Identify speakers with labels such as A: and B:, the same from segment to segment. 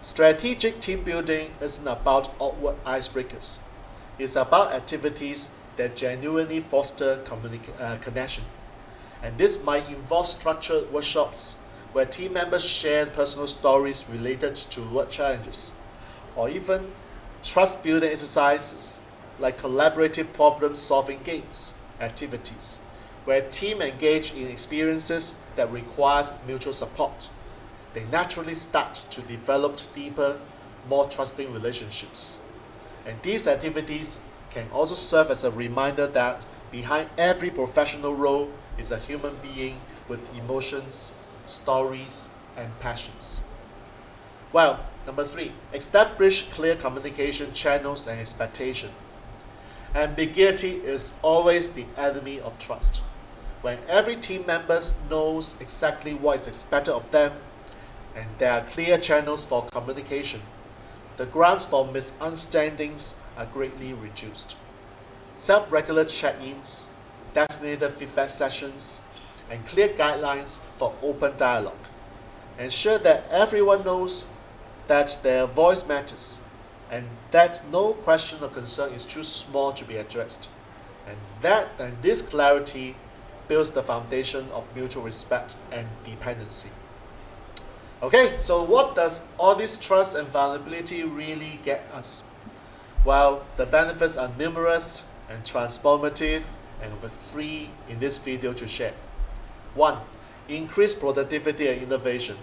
A: Strategic team building isn't about outward icebreakers. It's about activities that genuinely foster connection. And this might involve structured workshops where team members share personal stories related to work challenges, or even trust building exercises like collaborative problem solving games activities, where team engage in experiences that requires mutual support. They naturally start to develop deeper, more trusting relationships. And these activities can also serve as a reminder that behind every professional role is a human being with emotions, stories, and passions. Well, number 3, establish clear communication channels and expectation. Ambiguity is always the enemy of trust. When every team member knows exactly what is expected of them, and there are clear channels for communication, the grounds for misunderstandings are greatly reduced. Set regular check-ins, designated feedback sessions, and clear guidelines for open dialogue. Ensure that everyone knows that their voice matters and that no question or concern is too small to be addressed. And this clarity builds the foundation of mutual respect and dependency. Okay, so what does all this trust and vulnerability really get us? Well, the benefits are numerous and transformative, and with 3 in this video to share. 1. Increase productivity and innovation.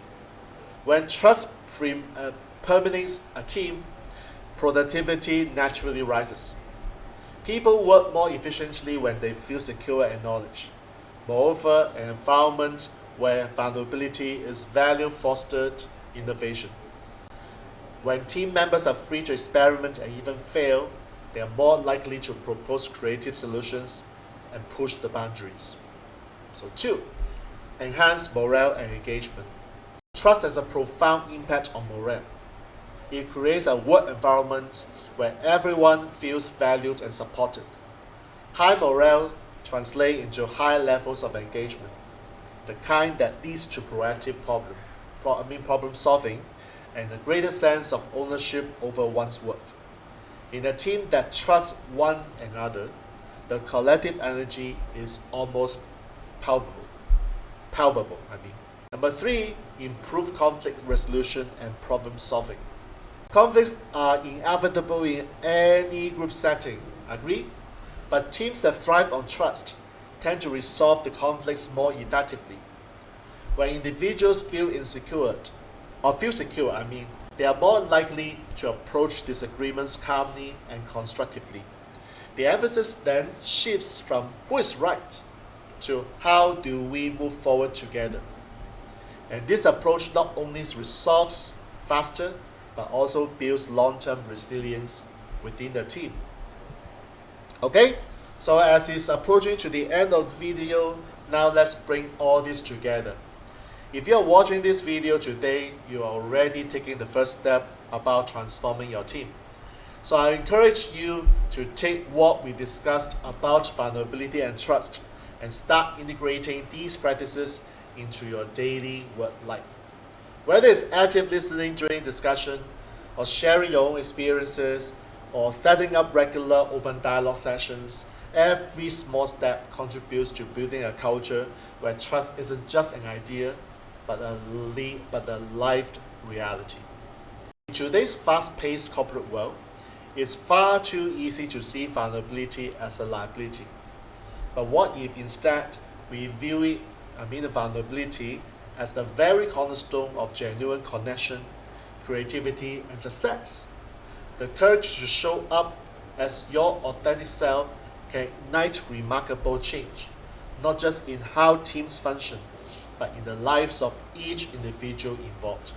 A: When trust permeates a team, productivity naturally rises. People work more efficiently when they feel secure and acknowledged. Moreover, an environment where vulnerability is valued fosters innovation. When team members are free to experiment and even fail, they are more likely to propose creative solutions and push the boundaries. So 2, enhance morale and engagement. Trust has a profound impact on morale. It creates a work environment where everyone feels valued and supported. High morale translates into high levels of engagement, the kind that leads to proactive problem solving and a greater sense of ownership over one's work. In a team that trusts one another, the collective energy is almost palpable. Number 3, improve conflict resolution and problem solving. Conflicts are inevitable in any group setting, agree? But teams that thrive on trust tend to resolve the conflicts more effectively. When individuals feel secure, they are more likely to approach disagreements calmly and constructively. The emphasis then shifts from who is right to how do we move forward together. And this approach not only resolves faster, but also builds long-term resilience within the team. Okay, so as it's approaching to the end of the video, now let's bring all this together. If you are watching this video today, you are already taking the first step about transforming your team. So I encourage you to take what we discussed about vulnerability and trust and start integrating these practices into your daily work life. Whether it's active listening during discussion, or sharing your own experiences, or setting up regular open dialogue sessions, every small step contributes to building a culture where trust isn't just an idea, but a lived reality. In today's fast-paced corporate world, it's far too easy to see vulnerability as a liability. But what if instead we view the vulnerability as the very cornerstone of genuine connection, creativity, and success? The courage to show up as your authentic self can ignite remarkable change, not just in how teams function, but in the lives of each individual involved.